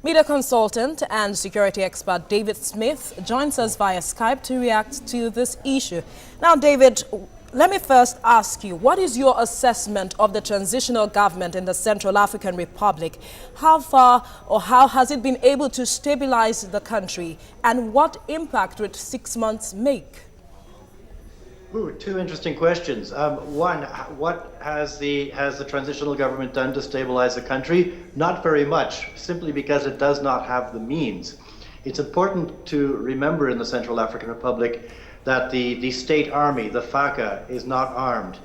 Media consultant and security expert David Smith joins us via Skype to react to this issue. Now, David, let me first ask you, what is your assessment of the transitional government in the Central African Republic? How far or how has it been able to stabilize the country? And what impact would 6 months make? Ooh, two interesting questions. One, what has the transitional government done to stabilize the country? Not very much, simply because it does not have the means. It's important to remember in the Central African Republic that the state army, the FACA, is not armed.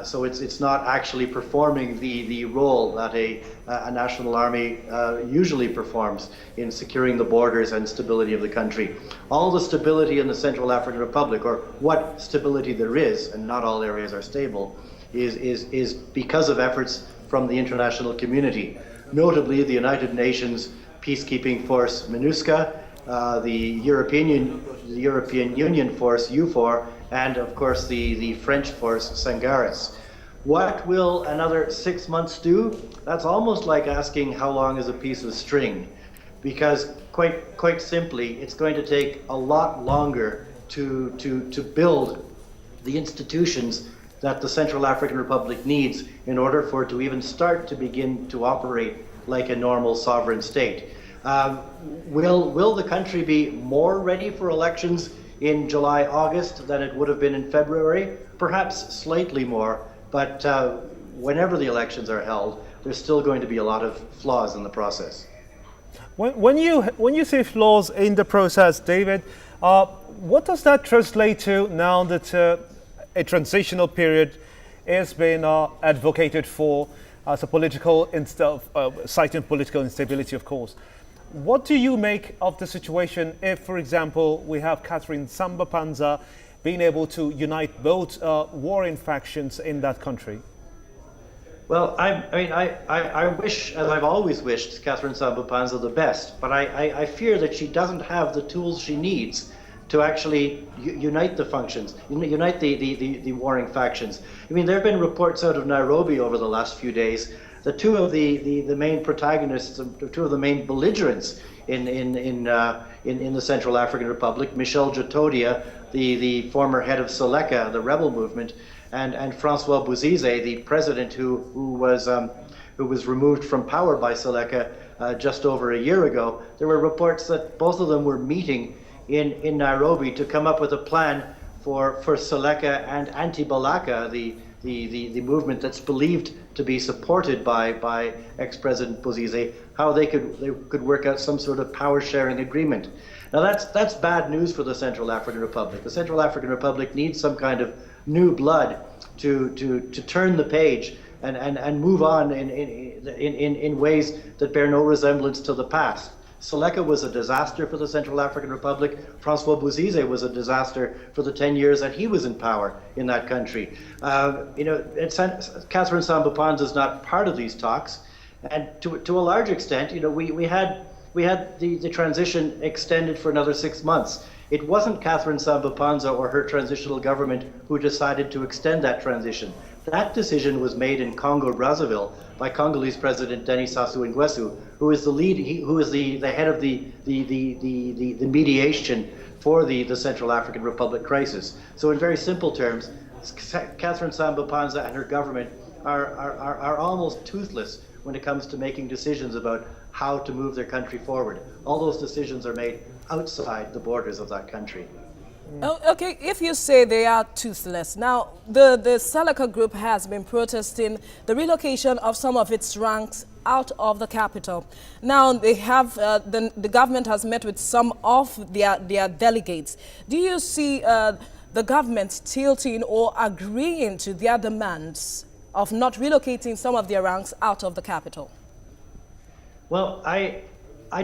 So it's not actually performing the role that a national army usually performs in securing the borders and stability of the country. All the stability in the Central African Republic, or what stability there is, and not all areas are stable, is because of efforts from the international community, notably the United Nations peacekeeping force MINUSCA, the European Union force EUFOR, and of course the French force Sangaris. What will another 6 months do? That's almost like asking how long is a piece of string, because quite simply, it's going to take a lot longer to build the institutions that the Central African Republic needs in order for it to even start to begin to operate like a normal sovereign state. Will the country be more ready for elections in July, August than it would have been in February? Perhaps slightly more, but whenever the elections are held, there's still going to be a lot of flaws in the process. When you say flaws in the process, David, what does that translate to now that a transitional period is being advocated for as a political citing political instability, of course? What do you make of the situation if, for example, we have Catherine Samba-Panza being able to unite both warring factions in that country? Well, I wish, as I've always wished, Catherine Samba-Panza the best, but I fear that she doesn't have the tools she needs to actually unite the functions, unite the warring factions. I mean, there have been reports out of Nairobi over the last few days that two of the main protagonists, two of the main belligerents in the Central African Republic, Michel Djotodia, the former head of Seleka, the rebel movement, and Francois Bozize, the president who was removed from power by Seleka just over a year ago. There were reports that both of them were meeting in Nairobi to come up with a plan for Seleka and Anti-Balaka, the movement that's believed to be supported by ex-President Bozize, how they could work out some sort of power-sharing agreement. Now that's bad news for the Central African Republic. The Central African Republic needs some kind of new blood to turn the page and move on in ways that bear no resemblance to the past. Seleka was a disaster for the Central African Republic. Francois Bozize was a disaster for the 10 years that he was in power in that country. Catherine Samba-Panza is not part of these talks, and to a large extent, we had the transition extended for another 6 months. It wasn't Catherine Samba-Panza or her transitional government who decided to extend that transition. That decision was made in Congo-Brazzaville by Congolese President Denis Sassou Nguesso, who is the head of the mediation for the Central African Republic crisis. So in very simple terms, Catherine Samba-Panza and her government are almost toothless when it comes to making decisions about how to move their country forward. All those decisions are made outside the borders of that country. Oh, okay, if you say they are toothless. Now, the Seleka group has been protesting the relocation of some of its ranks out of the capital. Now, they have the government has met with some of their delegates. Do you see the government tilting or agreeing to their demands of not relocating some of their ranks out of the capital? Well, I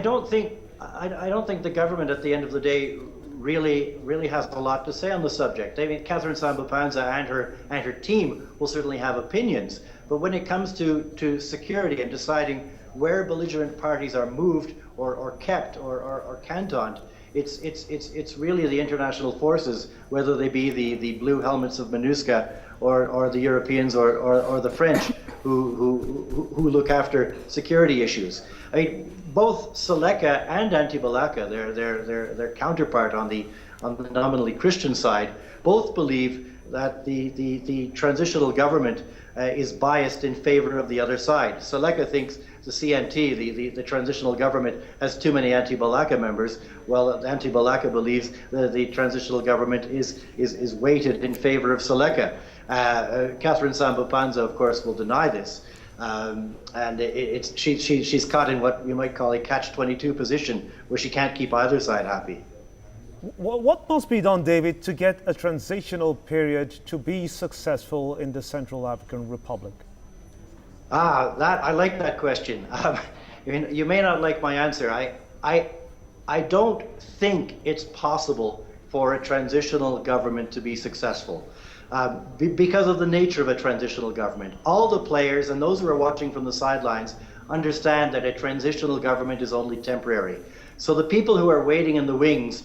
don't think the government at the end of the day really has a lot to say on the subject. I mean, Catherine Samba-Panza and her team will certainly have opinions, but when it comes to security and deciding where belligerent parties are moved or kept or cantoned, it's really the international forces, whether they be the blue helmets of MINUSCA or the Europeans or the French, who look after security issues. I mean, both Seleka and Anti-Balaka, their counterpart on the nominally Christian side, both believe that the transitional government is biased in favor of the other side. Seleka thinks the CNT, the transitional government, has too many anti-Balaka members, while anti-Balaka believes that the transitional government is weighted in favor of Seleka. Catherine Sambupanza, of course, will deny this. And she's caught in what you might call a catch-22 position, where she can't keep either side happy. What must be done, David, to get a transitional period to be successful in the Central African Republic? I like that question. You may not like my answer. I don't think it's possible for a transitional government to be successful because of the nature of a transitional government. All the players and those who are watching from the sidelines understand that a transitional government is only temporary. So the people who are waiting in the wings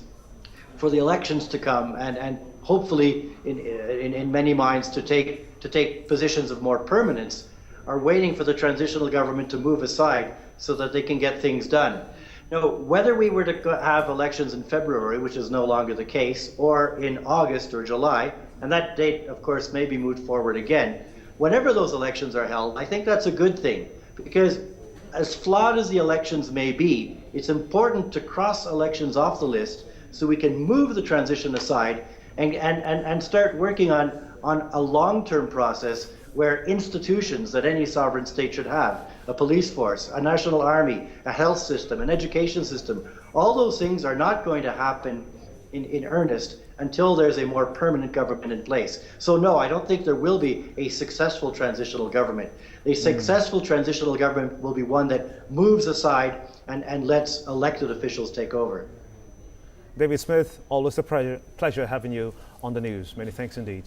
for the elections to come and hopefully in many minds to take positions of more permanence are waiting for the transitional government to move aside so that they can get things done. Now, whether we were to have elections in February, which is no longer the case, or in August or July, and that date, of course, may be moved forward again, whenever those elections are held, I think that's a good thing, because as flawed as the elections may be, it's important to cross elections off the list so we can move the transition aside and start working on a long-term process where institutions that any sovereign state should have, a police force, a national army, a health system, an education system, all those things are not going to happen in earnest until there's a more permanent government in place. So no, I don't think there will be a successful transitional government. A successful transitional government will be one that moves aside and lets elected officials take over. David Smith, always a pleasure having you on the news. Many thanks indeed.